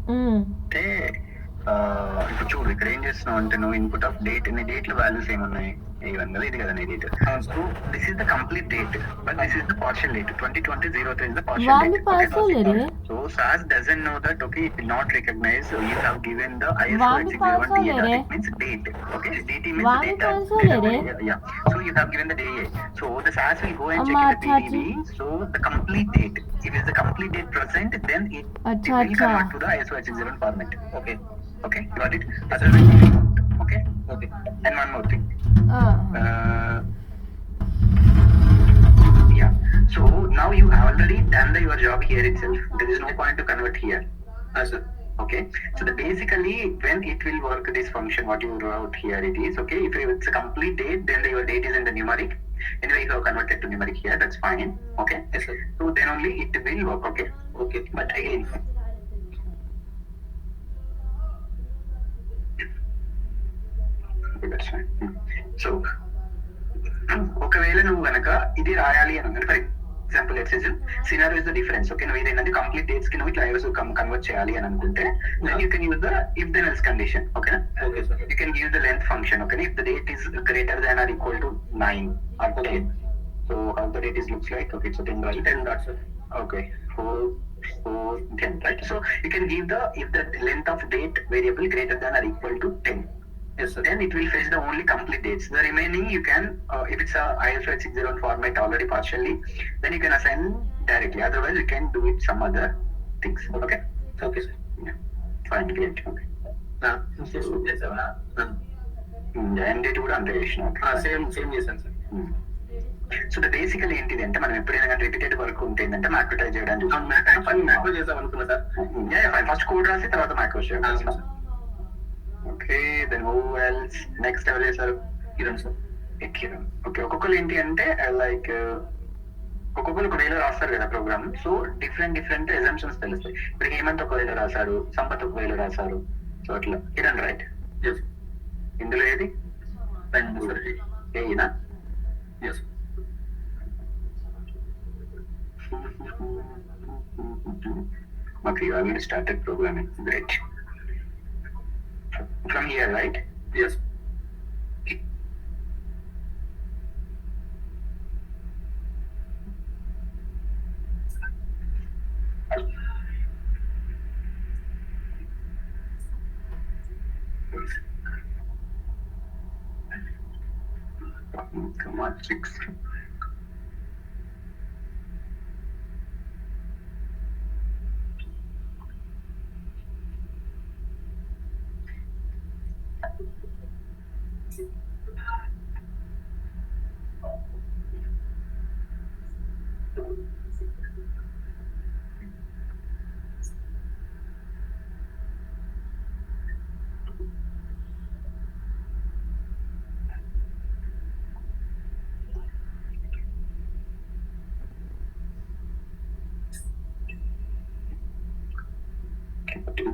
అంటే ఇప్పుడు చూడు ఇక్కడ ఏం చేస్తున్నావు అంటే నువ్వు ఇన్పుట్ ఆఫ్ డేట్ నీ డేట్ లో వాల్యూస్ ఏమున్నాయి ఇవన్నీ ఇది కదా నీ date so this is the complete date but this is the partial date 2020 is the partial date okay so SAS doesn't know that okay it will not recognize so you have given the ISO 801 DA it means date okay DT means data yeah so you have given the DA so the SAS will go and check the DDB so the complete date if it is the complete date present then it will convert to the ISO 801 format okay got it otherwise okay and one more thing yeah so now you have already done your job here itself there is no point to convert here sir okay so basically when it will work this function what you wrote here it is okay if it's a complete date then your date is in the numeric anyway you have converted to numeric here that's fine okay yes sir so then only it will work okay but again okay that's fine so ఒకవేళ నువ్వు గనక ఇది రాయాలి అని for example excess scenario is the difference okay నువ్వు ఇదేంటంటే complete dates కి నువ్వు ఇట్లా ఐఎస్ కన్వర్ట్ చేయాలి అని అనుకుంటే then you can use the if then else condition ఓకేనా okay sir you can give the length function okay if the date is greater than or equal to 9 or 10 so how the date is looks like okay so 10 right 10 dots sir okay 4 10 right so you can give the if the length of date variable greater than or equal to 10 yes sir then it will fetch the only complete dates the remaining you can if it's a ISO 801 format already partially then you can assign directly otherwise you can do it some other things okay sir yeah fine great okay and date కూడా అంతే చేసిన same చేశాను sir so the బేసికల్ ఏంటిది అంటే మనం ఎప్పుడైనా కానీ రిపీటెడ్ వర్క్ ఉంటే ఏంటంటే మ్యాక్రోటైజ్ చేయడానికి మ్యాక్రో చేద్దాం అనుకున్నా సార్ ఫస్ట్ కోడ్ రాసి తర్వాత మ్యాక్రోస్ చేయాలి okay then who else next ఎవరు చేశారు కిరణ్ సార్ కిరణ్ ఓకే ఒక్కొక్కరు ఏంటి అంటే లైక్ ఒక్కొక్కరు ఒక వేలో రాస్తారు కదా ప్రోగ్రామ్ సో డిఫరెంట్ ఎగ్జామ్షన్స్ తెలుస్తాయి ఇప్పుడు హేమంత్ ఒక వేలో రాశారు సంపత్ ఒక వేలో రాశారు సో అట్లా కిరణ్ రైట్ ఇందులో ఏది ఏనా yes okay you already started programming great from here right yes come on 6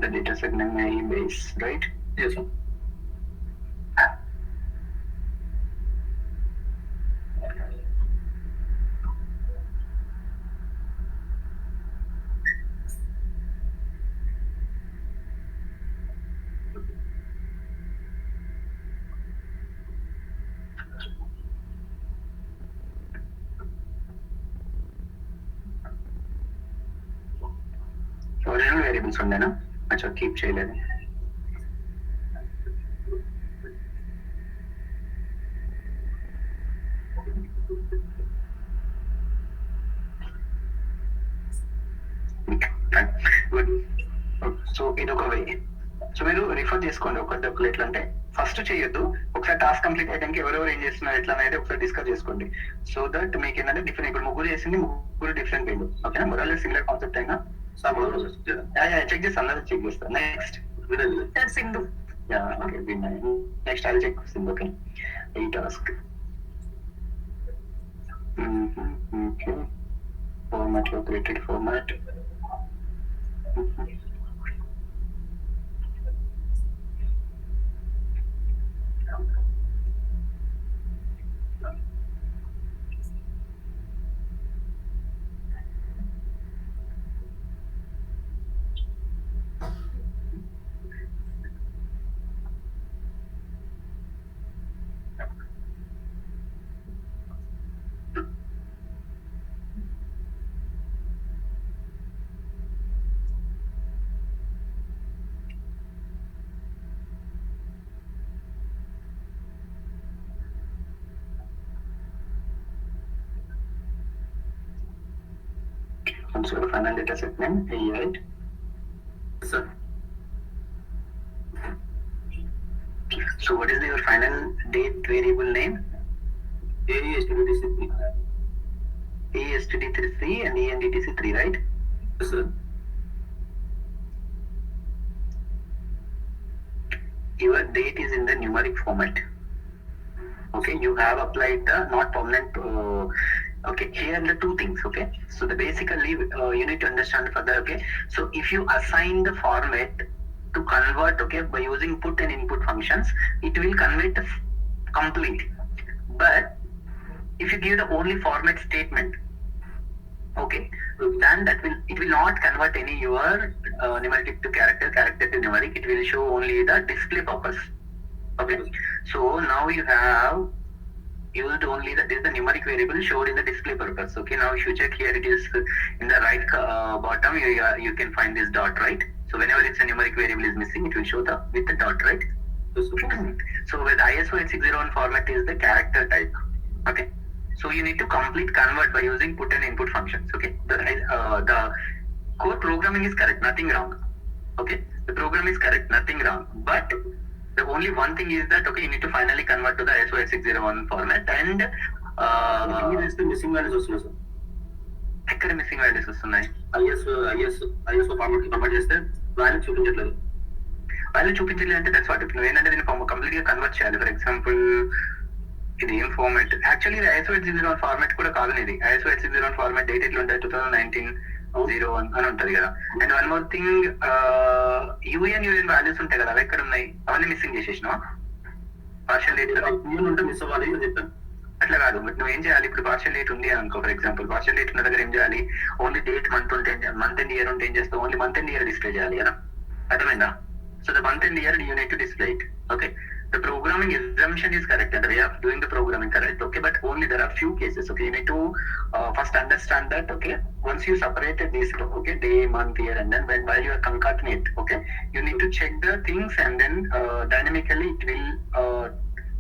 the data set name base right yes sir original variables ఉండేనా అచ్చా కీప్ చేయలేదు గుడ్ సో ఇది ఒక వే సో మీరు రిఫర్ చేసుకోండి ఒకటి ఎట్లా అంటే ఫస్ట్ చేయొద్దు ఒకసారి టాస్క్ కంప్లీట్ అయ్యాక ఎవరెవరు ఏం చేస్తున్నారు ఎట్లా అనేది ఒకసారి డిస్కస్ చేసుకోండి సో దట్ మీకు ఏంటంటే డిఫరెంట్ ఇప్పుడు ముగ్గురు చేసింది ముగ్గురు డిఫరెంట్ వేలు ఓకేనా మొదలు సిమిలర్ కాన్సెప్ట్ అయినా చెక్ చేస్తాను అందరూ చెక్ చేస్తాను నెక్స్ట్ సింధు నెక్స్ట్ అది చెక్ సింధు ఓకే ఈ task okay format created format So your final data set name A, right? Sir. So what is your final date variable name? AESTDTC3. ASTD3 and ENDTC3, right? Yes, sir. Your date is in the numeric format. Okay, you have applied the not permanent. Okay, here are the two things. Okay, so the basically you need to understand further. Okay, so if you assign the format to convert, okay, by using put and input functions, it will convert the complete. But if you give the only format statement, okay, then it will not convert any your numeric to character to numeric. It will show only the display purpose. Okay, so now you have used only that is the numeric variable showed in the display purpose. Okay, now if you check here, it is in the right bottom. You can find this dot, right? So whenever it's a numeric variable is missing, it will show the with the dot, right? So with ISO 8601 format is the character type. Okay, so you need to complete convert by using put and input functions. Okay, the core programming is correct, nothing wrong. Okay, the program is correct, nothing wrong. But the only one thing is that okay, you need to finally convert to the ISO 8601 format and missing values వస్తున్నాయి sir. ఎక్కడ missing values వస్తున్నాయి? ISO format convert చేస్తే value చూపించట్లేదు. Value చూపించలేదు అంటే that's what. ఇప్పుడు ఏంటంటే దీన్ని కంప్లీట్ గా కన్వర్ట్ చేయాలి. ఫర్ ఎగ్జాంపుల్ ఇది ఏం ఫార్మాట్? యాక్చువల్లీ ఇది ఐఎస్ఓ 8601 ఫార్మాట్ కూడా కాదు. ఇది ఐఎస్ఓ 8601 ఫార్మాట్ డేట్ ఎట్లా ఉంటుంది? 2019-01 అని ఉంటది కదా. And one more thing, UN values ఉంటాయి కదా, అవి ఎక్కడ ఉన్నాయి? అవన్నీ మిస్సింగ్ చేసేసినావా? పార్షియల్ డేట్ ఉంటే మిస్ అవ్వాలి అని చెప్పాను. అట్లా కాదు, బట్ నువ్వు ఏం చేయాలి? ఇప్పుడు పార్షియల్ డేట్ ఉంది అనుకో. ఫర్ ఎగ్జాంపుల్ పార్షియల్ డేట్ ఉన్న దగ్గర ఏం చేయాలి? ఓన్లీ డేట్ మంత్ ఉంటే మంత్ అండ్ ఇయర్ ఉంటే ఏం చేస్తావు? Only month and year display చేయాలి కదా. అర్థమైందా? So the month and year you need to display it. Okay, the programming assumption is correct and the way of doing the programming correct. Okay, but only there are few cases. Okay, you need to first understand that. Okay, once you separated these, okay, day, month, year, and then while you are concatenate, okay, you need to check the things and then dynamically it will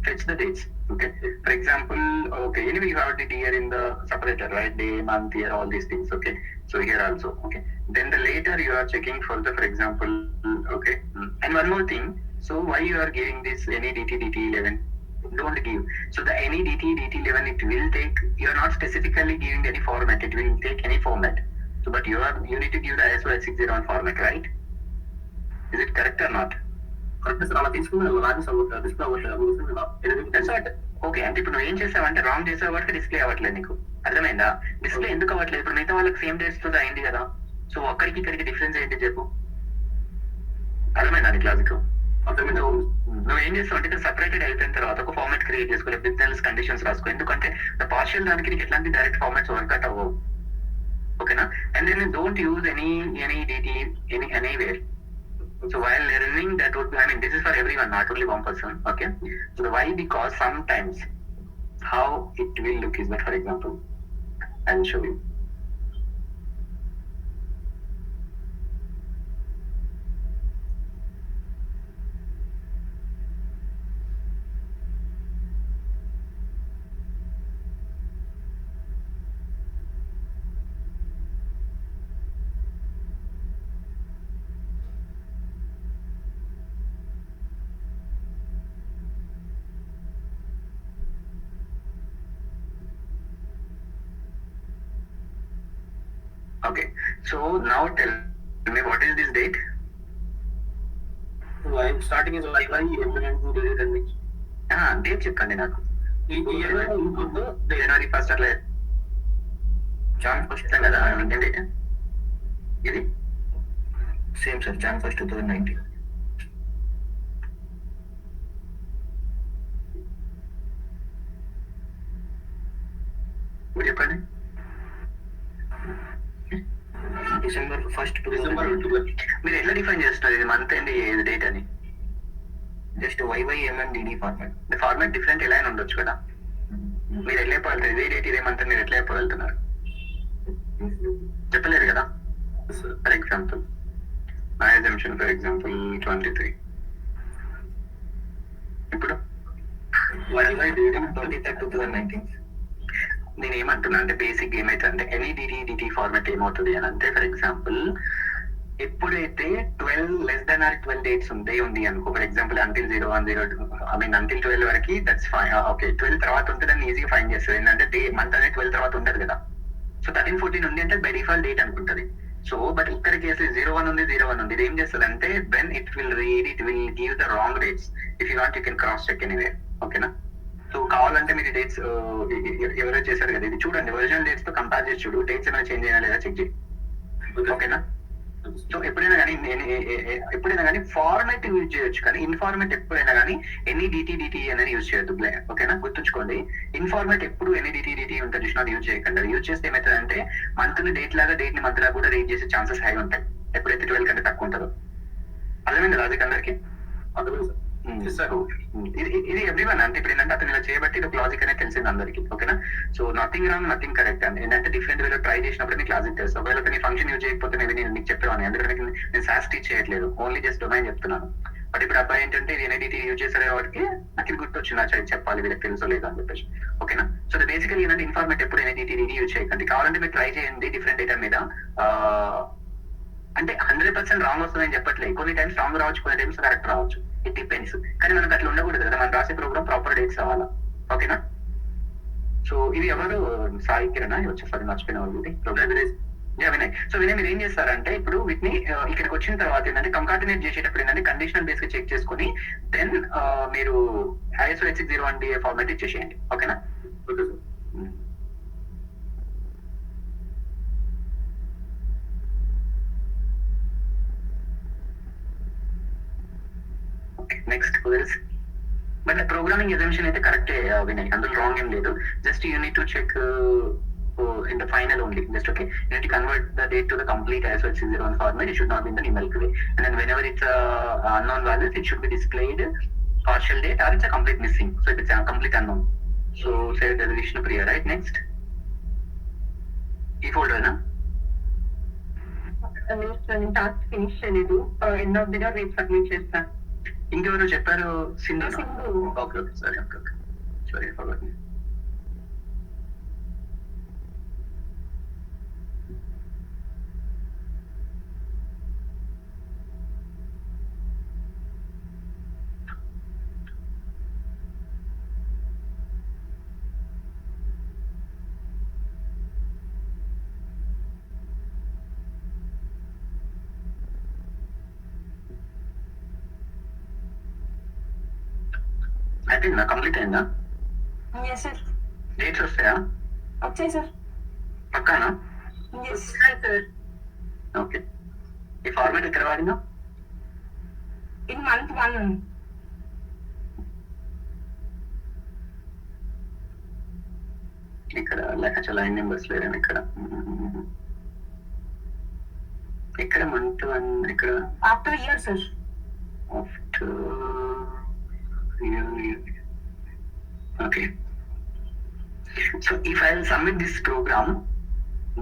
fetch the dates. Okay, for example, okay, anyway you have the year in the separator, right? Day, month, year, all these things. Okay, so here also. Okay, then the later you are checking for the, for example, okay, and one more thing. So why you are giving this any dt11? Don't give. So the any dt11 it will take. You are not specifically giving any format. It will take any format. So but you need to give the ISO 8601 format, right? Is it correct or not? Correct sir. అలా తీసుకుని display అవ్వట్లేదు. Okay, అంటే ఇప్పుడు నువ్వు ఏం చేసావంటే wrong చేసావు కాబట్టి డిస్ప్లే అవ్వట్లేదు. నీకు అర్థమైందా? డిస్ప్లే ఎందుకు అవ్వట్లేదు? ఇప్పుడు మిగతా వాళ్ళకి సేమ్ డేట్స్ తో అయింది కదా. సో ఒక్కడికి ఇక్కడికి డిఫరెన్స్ ఏంటి చెప్పు? అర్థమైందా నీ క్లాసిక్? నువ్వు ఏం చేస్తావు అంటే ఇక్కడ సపరేటెడ్ అయిపోయిన తర్వాత ఒక ఫార్మాట్ క్రియేట్ చేసుకోవాలి. బిజినెస్ కండిషన్స్ రాసుకో. ఎందుకంటే ద పార్షియల్ దానికి నీకు ఎట్లాంటి డైరెక్ట్ ఫార్మాట్స్ వర్కౌట్ అవ్వవు. ఓకేనా? And then don't use any DT anywhere. So while learning, that would be, I mean, this is for everyone, not only one person. Okay, so why? Because sometimes how it will look is that, for example, I'll show you. Okay, so now tell me what is this date? Starting is like date చెప్పండి నాకు. జనవరి జనవరి 1st అట్లా John 1st కదా date. ఇది same sir, John 1st 2019. మీరు చెప్పండి. December 1st 2019. మీరు ఎట్లా define చేస్తున్నారు ఇది మంత్ అండ్ ఏది డేట్ అని? Just YYMNDD format. Format different ఎలా అయినా ఉండొచ్చు కదా. మీరు ఎట్లా చెప్పగలుగుతారు ఇదే డేట్ ఇదే మంత్? మీరు ఎట్లా చెప్పగలుగుతున్నారు? చెప్పలేరు కదా. ఫర్ ఎగ్జాంపుల్ నా ఎగ్జామ్షన్ ఫర్ ఎగ్జాంపుల్ 23. ఇప్పుడు 23 2019 నేను ఏమంటున్నా అంటే బేసిక్ ఏమైతుందంటే ఎనీ డిటి ఫార్మాట్ ఏమవుతుంది అని అంటే ఫర్ ఎగ్జాంపుల్ ఎప్పుడైతే 12 డేట్స్ ఉంది అనుకో ఫర్ ఎగ్జాంపుల్ అంటిల్ 01 అంటిల్ 12 వరకు దట్స్ ఫైన్ ఓకే 12 తర్వాత ఉంటే దాన్ని ఈజీగా ఫైన్ చేస్తుంది ఏంటంటే డే మంత్ అనేది 12 తర్వాత ఉండదు కదా సో 13-14 ఉంది అంటే బై డిఫాల్ట్ డేట్ అనుకుంటది సో బట్ ఇక్కడికి అసలు 01 ఉంది ఇది ఏం చేస్తుంది అంటే when it will give the wrong dates if you want you can cross check anyway ఓకేనా సో కావాలంటే మీరు డేట్స్ ఎవరో చేశారు కదా ఇది చూడండి ఒరిజినల్ డేట్స్ తో కంపేర్ చేసి చూడు డేట్స్ ఏమైనా చేంజ్ అయినా లేదా చెక్ చేయి ఓకేనా సో ఎప్పుడైనా కానీ ఫార్మాట్ యూజ్ చేయొచ్చు కానీ ఇన్ఫార్మేట్ ఎప్పుడైనా కానీ ఎనీ డిటి అనేది యూజ్ చేయొద్దు ఓకేనా గుర్తుంచుకోండి ఇన్ఫార్మేట్ ఎప్పుడు ఎనీ డిటి ఉంటుంది చూసినా యూజ్ చేయకండి యూజ్ చేస్తే ఏమవుతుంది అంటే మంత్ ని డేట్ లాగా డేట్ ని మంత్ లాగా కూడా రీడ్ చేసే ఛాన్సెస్ హై ఉంటాయి ఎప్పుడైతే 12 కంటే తక్కువ ఉంటుందో అర్థమైంది లాజిక్ అందరికి ఇది ఎవ్రీవన్ అంటే ఇప్పుడు ఏంటంటే అతను ఇలా చేయబట్టి ఇది ఒక లాజిక్ అనేది తెలిసింది అందరికి ఓకేనా so nothing wrong nothing correct అండి ఏంటంటే డిఫరెంట్ వేలో ట్రై చేసినప్పుడు మీకు లాజిక్ తెలుసు ఒకవేళ నీ ఫంక్షన్ యూజ్ చేయకపోతే నేను మీకు చెప్పేవాను ఎందుకంటే నేను సాస్ టీచ్ చేయట్లేదు ఓన్లీ జస్ట్ డొమైన్ చెప్తున్నాను బట్ ఇప్పుడు అబ్బాయి ఏంటంటే ఇది ఎన్ఐడిటీ యూజ్ చేసే వాటికి నాకు ఇది గుర్తొచ్చింది నా చైల్డ్ చెప్పాలి వీళ్ళకి తెలుసో లేదా అని చెప్పేసి ఓకేనా సో బేసికలీ ఏంటంటే ఇన్ఫార్మేట్ ఎప్పుడు ఎన్ఐడిటీ యూజ్ చేయకండి కావాలంటే మీరు ట్రై చేయండి డిఫరెంట్ డేటా మీద అంటే 100% రాంగ్ వస్తుందని చెప్పట్లేదు కొన్ని టైమ్స్ రాంగ్ రావచ్చు కొన్ని టైమ్స్ కరెక్ట్ రావచ్చు ఇట్ డిపెండ్స్ కానీ మనకు అట్లా ఉండకూడదు కదా మనం రాసే ప్రోగ్రామ్ ప్రాపర్ డేట్స్ రావాలా ఓకేనా సో ఇది ఎవరు సాయి కిరణ్ వచ్చేసారి మర్చిపోయిన వాళ్ళు వినయ్ సో వినయ్ మీరు ఏం చేస్తారంటే ఇప్పుడు వీటిని ఇక్కడికి వచ్చిన తర్వాత ఏంటంటే కంకాటినేట్ చేసేటప్పుడు ఏంటంటే కండిషనల్ బేస్ గా చెక్ చేసుకుని దెన్ మీరు ISO 860 ఫార్మాట్ ఇచ్చేసేయండి ఓకేనా నెక్స్ట్ బట్ ప్రోగ్రామింగ్ ఎగ్జామిషన్ అయితే కరెక్టే వినయ్ అందులో రాంగ్ ఏం లేదు just you need to check in the final only just okay you need to convert the date to the complete ISO 860 format it should not be in the numeric way and then whenever it's unknown values it should be displayed partial date or it's a complete missing so if it's a complete unknown so say the Vishnu Priya right next ఈ folder నా task finish చేయలేదు end of the day రేపు submit చేస్తాను ఇంకెవరు చెప్పారు Sindhu okay okay సరే okay sorry forgot అయిపోయిందా complete అయిందా ఎస్ సార్ డేట్స్ వస్తాయా వచ్చాయి సార్ పక్కానా ఎస్ సార్ ఓకే ఈ ఫార్మాట్ ఎక్కడ వాడినా ఇన్ మంత్ 1 ఇక్కడ అసలు లైన్ నెంబర్స్ లేదని ఇక్కడ మంత్ 1 ఇక్కడ after year sir after okay so if I will submit this program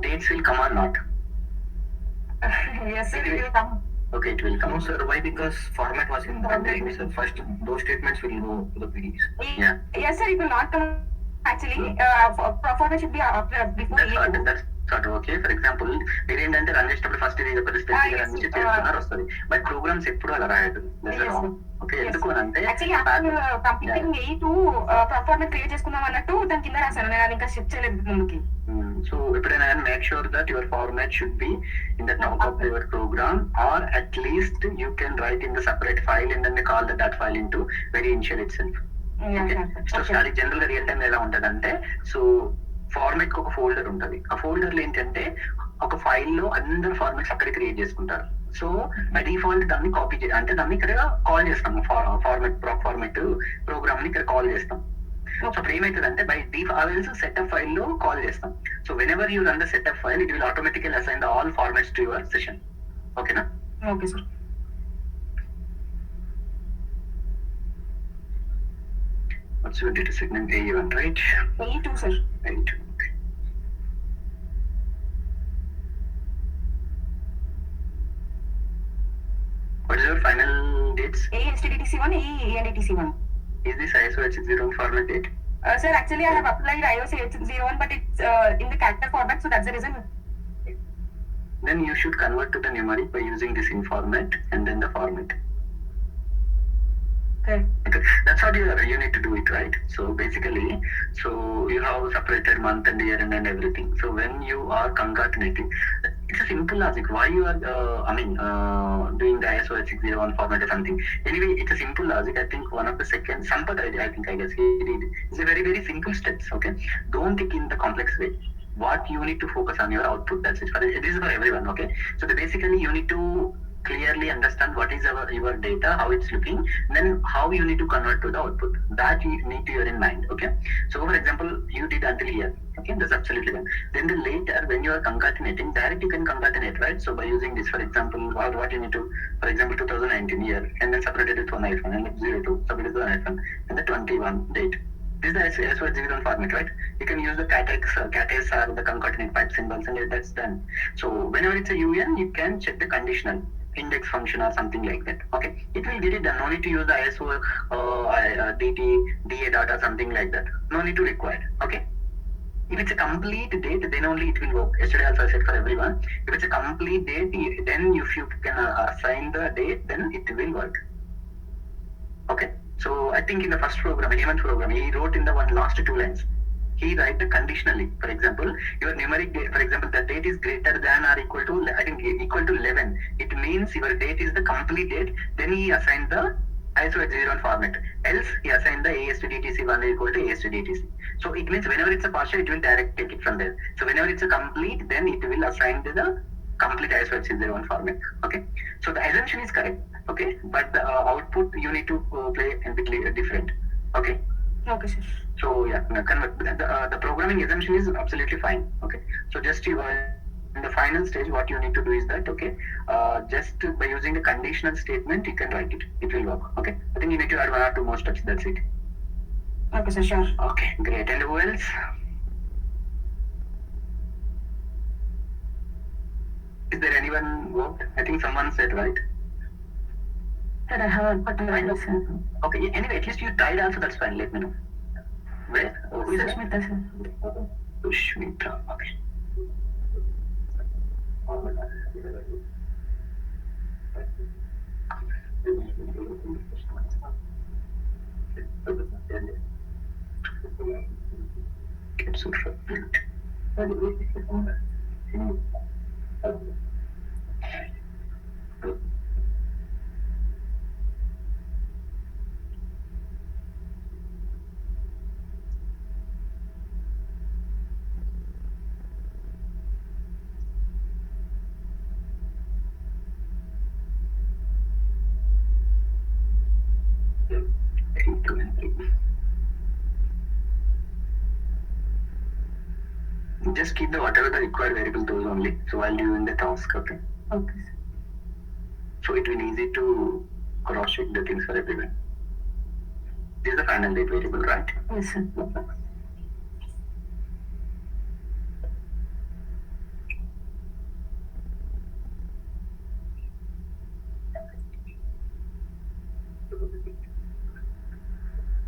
dates will come or not yes sir it will come okay it will come No sir, why? Because format was in that day, sir. First, those statements will go to the PDs. yeah yes sir it will not come actually format should be after before that's sort of okay for example మీరు ఏంటంటే run చేసేటప్పుడు first ఇది ఒక specific run చేసి చేస్తున్నారు వస్తుంది but programmes ఎప్పుడు అలా రాయదు ఓకే ఎందుకు అంటే యాక్చువల్లీ కంప్లీటింగ్ 8 ఫార్మాట్ క్రియేట్ చేసుకుందాం అన్నట్టు దాని కింద రాశాను నేను ఇంకా షిఫ్ట్ చేయలేదు ముందుకి సో ఎప్పుడైనా make sure that your format should be in the top of your program or at least you can write in the separate file and then call that file into very initial itself so అది general గా real time ఎలా ఉంటదంటే so format ఒక folder ఉంటది ఆ folder లో ఏంటంటే ఒక ఫైల్ లో అందరు ఫార్మాట్స్ అక్కడ క్రియేట్ చేసుకుంటారు సో బై డిఫాల్ట్ దాన్ని కాపీ అంటే దాన్ని ఇక్కడ కాల్ చేస్తాం ఫార్మాట్ ప్రోగ్రామ్ ని ఇక్కడ కాల్ చేస్తాం సో అప్పుడు ఏమవుతుందంటే బై డిఫాల్ట్ సెటప్ ఫైల్ లో కాల్ చేస్తాం so whenever you run the setup file it will automatically assign the all formats to your session ఓకేనా okay sir what's your data segment A1 right A2 sir A2 okay what is your final dates ASTDTC1 ANDTC1 is this ISO 860 format date Sir, actually I have applied iOS 8.01, but it's in the character format, so that's the reason. Then you should convert to the numeric by using this in format and then the format. Okay. Okay, that's how you need to do it, right? So basically, so you have separated month and year and everything. So when you are concatenating, it's a simple logic. Why you are, doing the ISO 601 format or something? Anyway, it's a simple logic. I think one of the second, Sampath, I guess he did. It's a very, very simple steps, okay? Don't think in the complex way. What you need to focus on your output. That's it. This is for everyone, okay? So basically, you need to clearly understand what is your data, how it's looking, then how you need to convert to the output. That you need to bear in mind, okay? So for example, you did until here, okay? That's absolutely fine. Then later, when you are concatenating, direct you can concatenate, right? So by using this, for example, what you need to, for example, 2019 year, and then separated with one iPhone, and then 02, separated with one iPhone, and the 21 date. This is the S1 format, right? You can use the cat S or the concatenate pipe symbols, and that's done. So whenever it's a UN, you can check the conditional index function or something like that. Okay, it will get it done. No need to use the ISO DT, DA dot or something like that. No need to require. Okay. If it's a complete date, then only it will work. Yesterday also I said for everyone. If it's a complete date, then if you can assign the date, then it will work. Okay. So I think in the first program, Hemant program, he wrote in the last two lines. He write the conditionally. For example, your numeric date, for example, the date is greater than or equal to, I think equal to 11. It means your date is the complete date. Then he assigned the ISO X01 format. Else he assigned the ASTDTC1 equal to ASTDTC. So it means whenever it's a partial, it will direct take it from there. So whenever it's a complete, then it will assign to the complete ISO X01 format. Okay. So the assumption is correct. Okay. But the output you need to play a bit different. Okay. Okay, sir. So yeah, the programming assumption is absolutely fine. Okay, so just you in the final stage, what you need to do is that, okay, just by using the conditional statement, you can write it. It will work. Okay, I think you need to add one or two more steps. That's it. Okay, sir. Sure. Okay, great. And who else? Is there anyone worked? I think someone said, right? Sir, I have put my sir. Okay. Anyway, at least you tried also. That's fine. Let me know. Where? Who is it? Sushmita, sir. Sushmita. Okay. Just keep the whatever the required variable those only. So while doing the task, okay. Okay. So it will be easy to cross check the things for everyone. This is the final date variable, right? Yes, sir.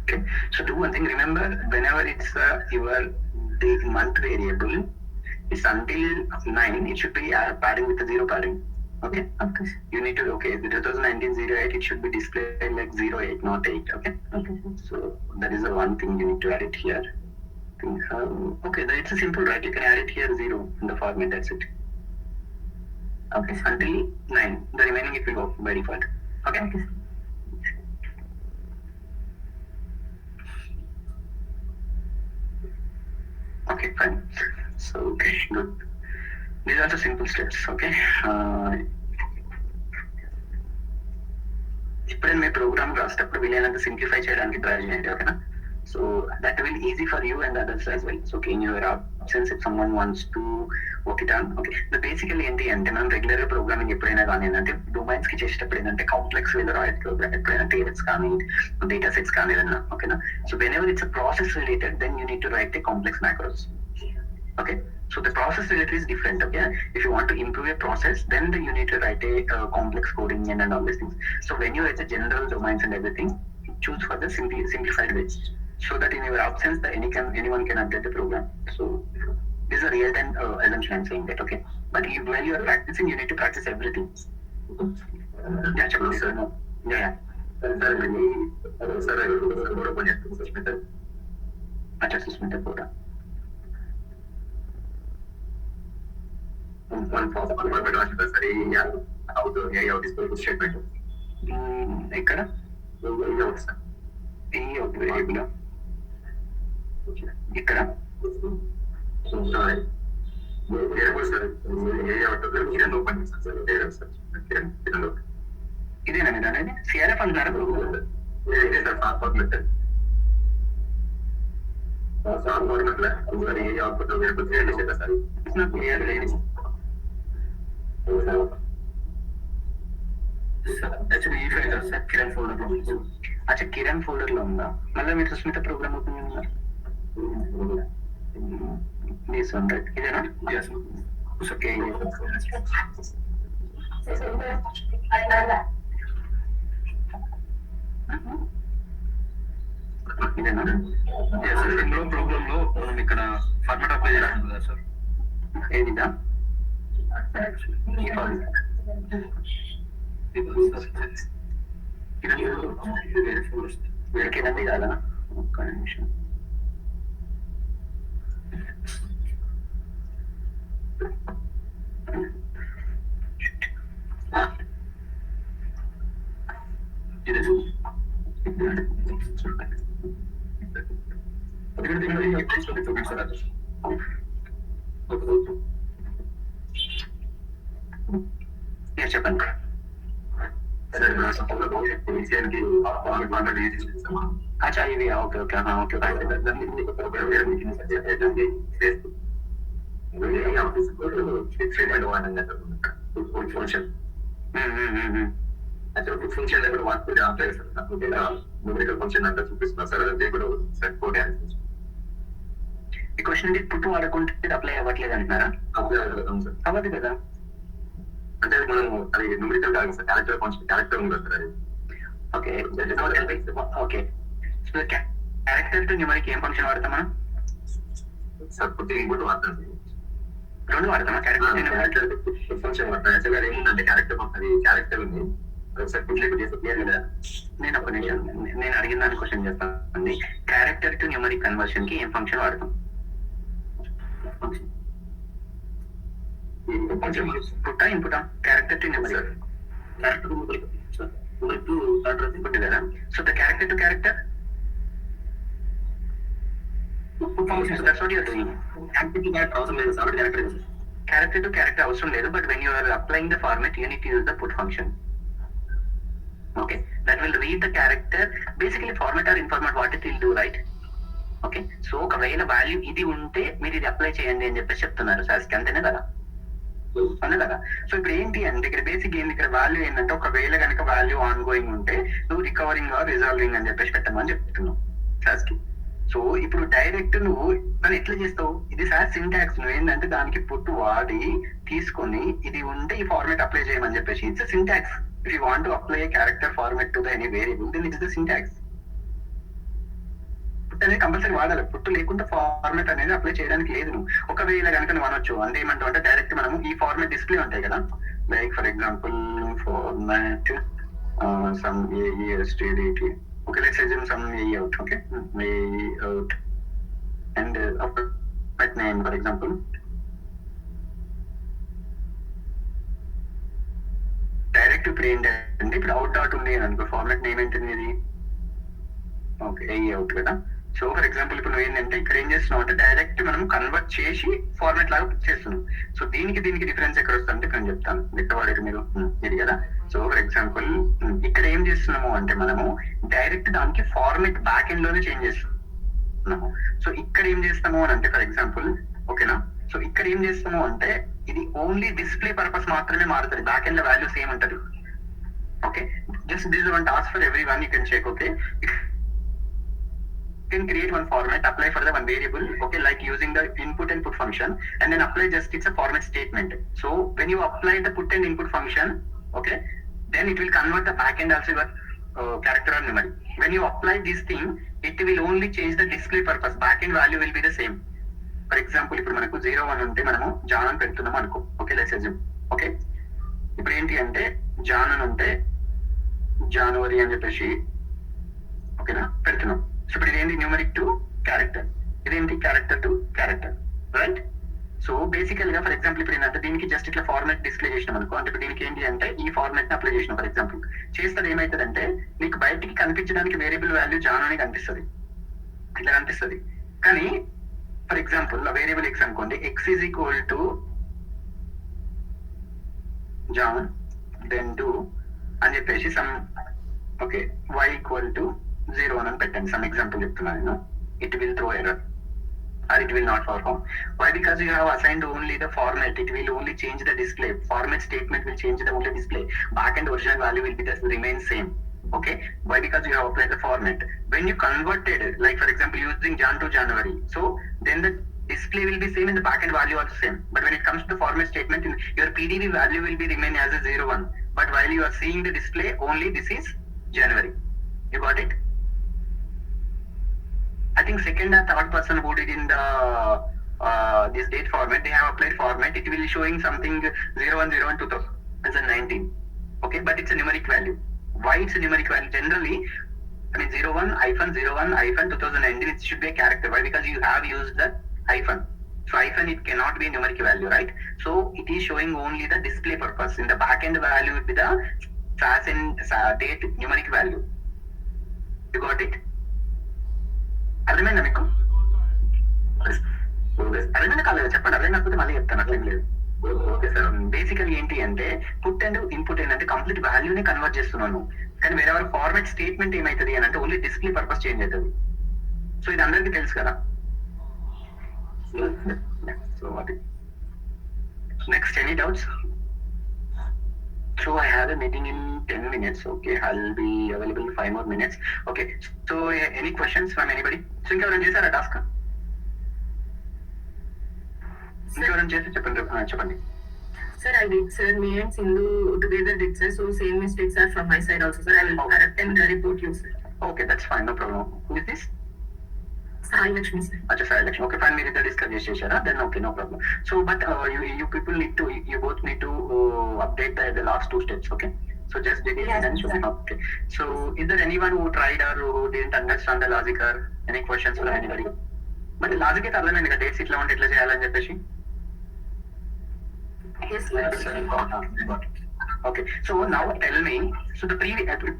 Okay. So do one thing. Remember, whenever it's your the month variable, it's until 9. It should be padding with the 0 padding. Okay. Okay. You need to the 2019-08. It should be displayed like 08, not 8. Okay. Okay. So that is the one thing you need to add it here. Okay, it's a simple, right? You can add it here 0 in the format. That's it. Okay. Until 9. The remaining it will go by default. Okay. Okay. Okay, fine. So, okay, good. These are the simple steps, okay? ఇప్పుడు మీ programme రాసేటప్పుడు వీలైనంత simplify చేయడానికి try చేయండి, ఓకేనా? So that will easy for you and others as well. So in your absence if someone wants to work it on, okay. Basically ఏంటి అంటే మనం regular గా ప్రోగ్రామింగ్ ఎప్పుడైనా కానీ ఏంటంటే డొమైన్స్ కి చేసేటప్పుడు ఏంటంటే కాంప్లెక్స్ వేలో రాయట్ ప్రోగ్రామ్ ఎప్పుడైనా టేబుల్స్ కానీ డేటా సెట్స్ కానీ ఏదన్నా, ఓకేనా? So whenever it's process related then you need to write a complex macros. Okay, so the process related is different. Okay, if you want to improve a process, then you need to write a complex coding and all these things. So when you write the general domains and everything, choose for the simplified way. so that in your absence the anyone can update the program. So this is a real time assumption I'm saying that, okay, but while you are practicing you need to practice everything. Yeah, చెప్పండి sir. Yeah. సరే కూడా పని చేస్తాను సుష్మిత. అచ్చా సుస్మిత కూడా ఎక్కడ variable ఇక్కడ ఇదేనా మీరు అనేది సిఆర్ఎఫ్ అంటున్నారు. అచ్చా కిరణ్ ఫోల్డర్ లో ఉందా? మళ్ళీ మీరు సుస్మిత ప్రోగ్రామ్ ఓపెన్ చేస్తున్నారు. ఇదేనా? ఓకే ఇదేనా? ఇందులో ప్రోగ్రామ్ లో మనం ఇక్కడ ఫార్మాట్ అప్లై చేస్తాం కదా సార్. ఏదిదా? వీడికి కాదా? ఒక్క నిమిషం. చెప్పండి. అచ్చా ఇది okay okay okay function function అంతా చూపిస్తున్నా సార్. అదే కూడా సార్ కోడ్ ఈ క్వశ్చన్ పుట్టు వాడకుంటే అప్లై అవ్వట్లేదు అంటున్నారా? అవ్వదు కదా. అంటే మనం అది న్యూమరికల్ కాదు సార్, క్యారెక్టర్ ఫంక్షన్ క్యారెక్టర్ ఉంది సార్. అది okay okay. So character to numeric ఏం ఫంక్షన్ వాడతాం మనం? సార్ పుట్టింగ్ కూడా వాడతాం సార్. రెండు వాడతామా? క్యారెక్టర్ ఫంక్షన్ వాడతాం. యాక్చువల్గా అది ఏముందంటే క్యారెక్టర్ అది క్యారెక్టర్ ఉంది సార్. పుట్టిన చేస్తే కదా. నేను ఒక నిమిషం, నేను అడిగిన దాని క్వశ్చన్ చెప్తాను. క్యారెక్టర్ టు న్యూమరిక్ కన్వర్షన్ కి ఏం ఫంక్షన్ వాడతాం? పుట్టా ఇన్పుటా? క్యారెక్టర్ టు న్యూమరిక్ పుట్టు కదా. So the character to character character to character అవసరం లేదు. But when you are applying the format you need to use the put function. Okay, that will read the character. Basically format or informat what it will do, right? Okay, so ఒకవేళ value ఇది ఉంటే మీరు ఇది apply చేయండి అని చెప్పేసి చెప్తున్నారు సార్కి, అంతేనే కదా? అనే కదా. సో ఇప్పుడు ఏంటి అంటే ఇక్కడ బేసిక్ ఏంటి, ఇక్కడ వాల్యూ ఏంటంటే ఒకవేళ కనుక వాల్యూ ఆన్ గోయింగ్ ఉంటే నువ్వు రికవరింగ్ ఆర్ రిజాల్వింగ్ అని చెప్పేసి పెట్టమని చెప్తున్నావు సార్కి. సో ఇప్పుడు డైరెక్ట్ నువ్వు దాన్ని ఎట్లా చేస్తావు? ఇది సార్ సింటాక్స్. నువ్వు ఏంటంటే దానికి పుట్టు వాడి తీసుకొని ఇది ఉంటే ఈ ఫార్మాట్ అప్లై చేయమని చెప్పేసి it's syntax. If you want to apply a character format to the any variable, then it is the syntax. పుట్టు అనేది కంపల్సరీ వాడాలి. పుట్టు లేకుండా ఫార్మాట్ అనేది అప్లై చేయడానికి లేదు. నువ్వు ఒకవేళ కనుక నువ్వు అనొచ్చు అంటే ఏమంటావు అంటే డైరెక్ట్ మనము ఈ ఫార్మాట్ డిస్ప్లే ఉంటాయి కదా, like for example format some AESTDT. Okay, let's assume some AEout. Okay, AEout and format name for example. Direct ఇప్పుడు ఏంటంటే ఇప్పుడు అవుట్ డాట్ ఉంది అనుకో, ఫార్మాట్ నేమ్ ఏంటంది ఇది? ఓకే AEout కదా. సో ఫర్ ఎగ్జాంపుల్ ఇప్పుడు నువ్వు ఏంటంటే ఇక్కడ ఏం చేస్తున్నావు అంటే డైరెక్ట్ మనం కన్వర్ట్ చేసి ఫార్మాట్ లాగా చేస్తున్నాం. సో దీనికి డిఫరెన్స్ ఎక్కడ వస్తుందంటే ఇక్కడ చెప్తాను. ఎక్కడ వాడేది మీరు ఇది కదా. సో ఫర్ ఎగ్జాంపుల్ ఇక్కడ ఏం చేస్తున్నాము అంటే మనము డైరెక్ట్ దానికి ఫార్మాట్ బ్యాక్ ఎండ్ లోనే చేంజ్ చేస్తున్నాము. సో ఇక్కడ ఏం చేస్తాము అని అంటే ఫర్ ఎగ్జాంపుల్ ఓకేనా. సో ఇక్కడ ఏం చేస్తాము అంటే ఇది ఓన్లీ డిస్ప్లే పర్పస్ మాత్రమే మారుతుంది, బ్యాక్ ఎండ్ లో వాల్యూ సేమ్ ఉంటుంది. Okay, just this one task for everyone you can check. Okay, can create one format, apply for the one variable, okay, like using the input and put function, and then apply just it's a format statement. So when you apply the put and input function, okay, then it will convert the backend also your character or memory. When you apply this thing, it will only change the display purpose. Backend value will be the same. For example, ఇప్పుడు మనకు 01 ఉంటే మనము John అని పెడుతున్నాం అనుకో. Okay, let's assume. Okay, ఇప్పుడు ఏంటి అంటే జాన్ అని ఉంటే జనవరి అని చెప్పేసి ఓకేనా పెడుతున్నాం. సో ఇప్పుడు ఇదేంటి న్యూమరిక్ టు క్యారెక్టర్, ఇదేంటి character to character, right? So బేసికల్ గా ఫర్ ఎగ్జాంపుల్ ఇప్పుడు ఏంటంటే దీనికి జస్ట్ ఇట్లా ఫార్మాట్ డిస్ప్లే చేసినాం అనుకో, అంటే ఇప్పుడు దీనికి ఏంటి అంటే ఈ ఫార్మాట్ ని అప్లై చేసినాం ఫర్ ఎగ్జాంపుల్ చేస్తే ఏమవుతుందంటే నీకు బయటికి కనిపించడానికి వేరియబుల్ వాల్యూ జాన్ అని కనిపిస్తుంది, ఇట్లా కనిపిస్తుంది. కానీ ఫర్ ఎగ్జాంపుల్ వేరియబుల్ ఎక్స్ అనుకోండి, X is equal to John then to అని చెప్పేసి some okay Y equal to 0 అని పెట్టండి. సమ్ ఎగ్జాంపుల్ చెప్తున్నాను నేను. It will throw error or it will not perform. Why? Because you have assigned only the format. It will only change the display. Format statement will change the only display. Back and original value will be the remain same. Okay. Why? Because you have applied the format. When you converted, like for example, using Jan to January, so then the display will be same and the back end value also same. But when it comes to the format statement, your PDB value will be remain as a 01. But while you are seeing the display, only this is January. You got it? I think second or third person who did in the this date format, they have applied format. It will showing something 01/01/2019. Okay, but it's a numeric value. Why it's a numeric value? Generally, I mean 01-01-2019. It should be a character. Why? Because you have used the hyphen. So hyphen it cannot be a numeric value, right? So it is showing only the display purpose. In the back end value will be the SAS and date numeric value. You got it? అర్థమైందా మీకు? అర్థమైనా కాలేదు చెప్పండి. అర్థం కాకపోతే మళ్ళీ చెప్తాను, అట్లేం లేదు. ఓకే సార్, బేసికల్ ఏంటి అంటే పుట్ అండ్ ఇన్పుట్ ఏంటంటే కంప్లీట్ వాల్యూని కన్వర్ట్ చేస్తున్నాను. కానీ వేరే ఫార్మాట్ స్టేట్మెంట్ ఏమవుతుంది అని అంటే ఓన్లీ డిస్ప్లే పర్పస్ చేంజ్ అవుతుంది. సో ఇది అందరికీ తెలుసు కదా. సో అది next any doubts? So I have a meeting in 10 minutes. Okay, I'll be available in 5 more minutes. Okay, so any questions from anybody? So ఇంకెవరైనా చేశారా టాస్క్? ఇంకెవరైనా చేస్తే చెప్పండి. Sir, I did, sir. Me and Sindhu together did, sir. So same mistakes are from my side also, sir. I will correct and report you, sir. Okay, that's fine, no problem. Who is this? Sai Lakshmi, sir. Acha, Sai Lakshmi. Okay, fine. మీరు ఇద్దరు discuss చేసేసారా? Then okay, no problem. So but you people need to, you both need to update the last 2 steps. Okay, so just did it and then show me. Okay, so is there anyone who tried or who didn't understand the logic or any questions from anybody? But logic అయితే అర్థమైంది కదా, dates ఇట్లా ఉంటే ఎట్లా చేయాలని చెప్పేసి. Yes, sir. Okay, so now tell me, so the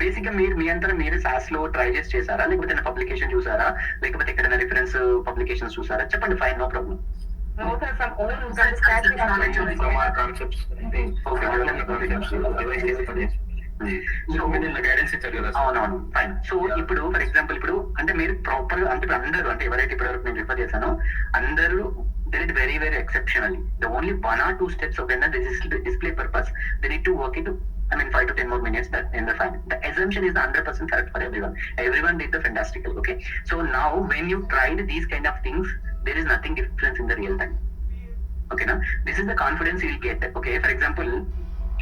basic గా మీ అంతా మీరు SAS లో ట్రై చేసారా, లేకపోతే పబ్లికేషన్ చూసారా, లేకపోతే ఎక్కడైనా రిఫరెన్స్ పబ్లికేషన్స్ చూసారా? చెప్పండి, fine, no problem. No, sir, from own understanding knowledge only. From our concepts, guidance ఇచ్చారు కదా. అవునవును, ఫైన్. సో ఇప్పుడు ఫర్ ఎగ్జాంపుల్ ఇప్పుడు అంటే మీరు ప్రాపర్ అంటే ఇప్పుడు అందరూ అంటే ఎవరైతే ఇప్పటివరకు నేను రిఫర్ చేశానో అందరూ did it very very exceptionally. The only 1 or 2 steps of when the display purpose, they need to work it. I mean 5 to 10 more minutes. That in the fine. The assumption is the 100% correct for everyone. Everyone did the fantastical. Okay. So now when you tried these kind of things, there is nothing difference in the real time. Okay, now this is the confidence you will get. Okay, for example,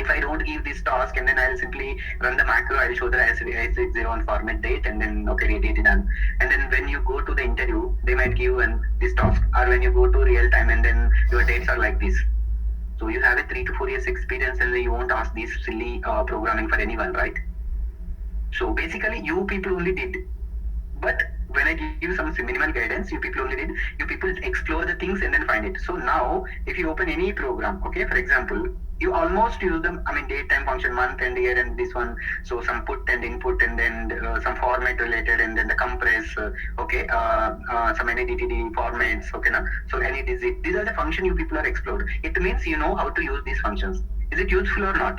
if I don't give this task and then I'll simply run the macro, I'll show the S601 format date and then okay, date done. And then when you go to the interview, they might give this task, or when you go to real time and then your dates are like this. So you have a 3 to 4 years experience and you won't ask this silly programming for anyone, right? So basically you people only did. But when I give some minimal guidance, you people only did. You people explore the things and then find it. So now, if you open any program, okay, for example, you almost use them. I mean, date, time, function, month, and year, and this one. So some put and input, and then some format related, and then the compress. Okay, some any DTD formats. Okay, now so any these are the function you people are explored. It means you know how to use these functions. Is it useful or not?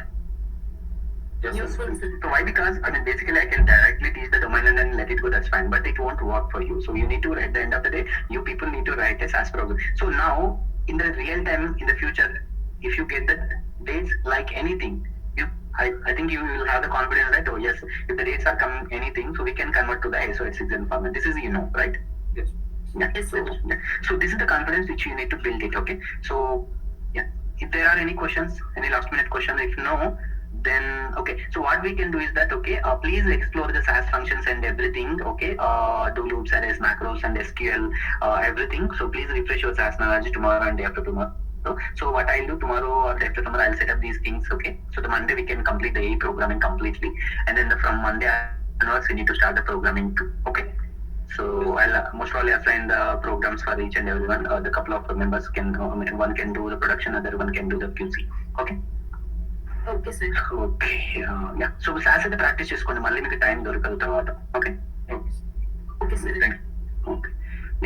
Yes, Useful, sir. So why? Because I mean, basically, I can directly teach the domain and then let it go. That's fine, but it won't work for you. So you need to, at the end of the day, you people need to write a SAS program. So now, in the real time, in the future, if you get the dates like anything, I think you will have the confidence that, oh yes, if the dates are coming anything, so we can convert to the ISO86 format. This is right? Yes. Yeah. Yes, sir. So this is the confidence which you need to build it. Okay. So yeah, if there are any questions, any last minute question, if no. Then okay, so what we can do is that okay, please explore the SAS functions and everything. Okay, do loops, arrays, macros, and SQL, everything. So please refresh your SAS knowledge tomorrow and day after tomorrow. So what I'll do tomorrow or day after tomorrow, I'll set up these things. Okay, so the Monday we can complete the AI programming completely, and then from Monday onwards we need to start the programming too. Okay. So I'll most probably assign the programs for each and everyone. The couple of members can, one can do the production, other one can do the QC. Okay. Okay, sir. Okay ya so SAS అయితే practice చేసుకోండి, మళ్ళీ మీకు time దొరకదు తర్వాత. Okay Okay, sir. Okay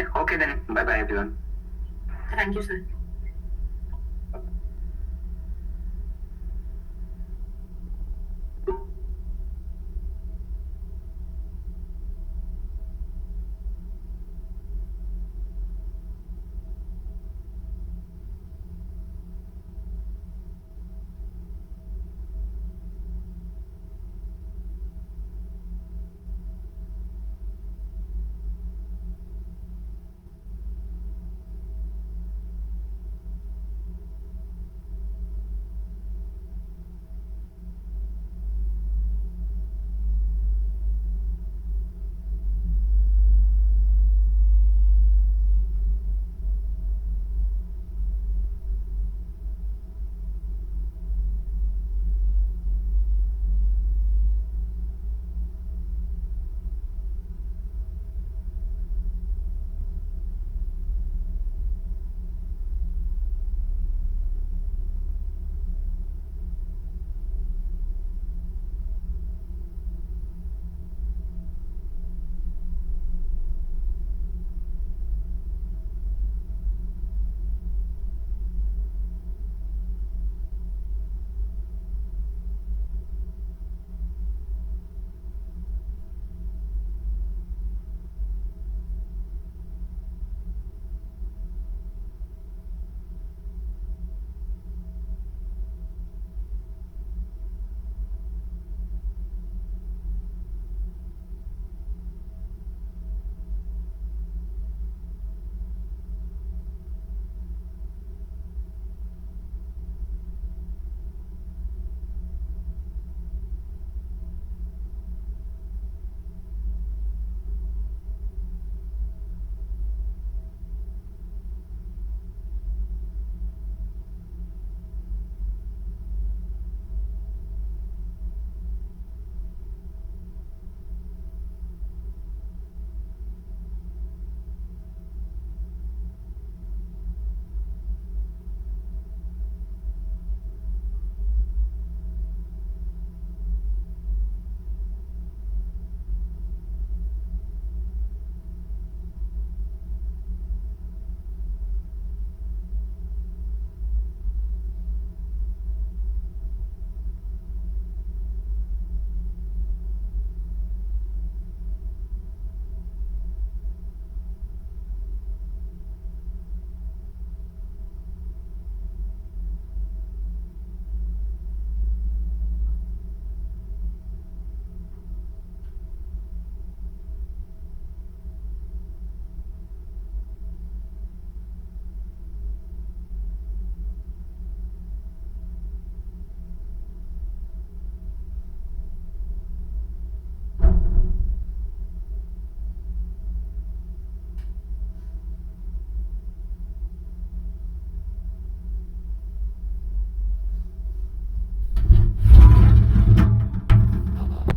ya okay then bye bye everyone. Thank you, sir.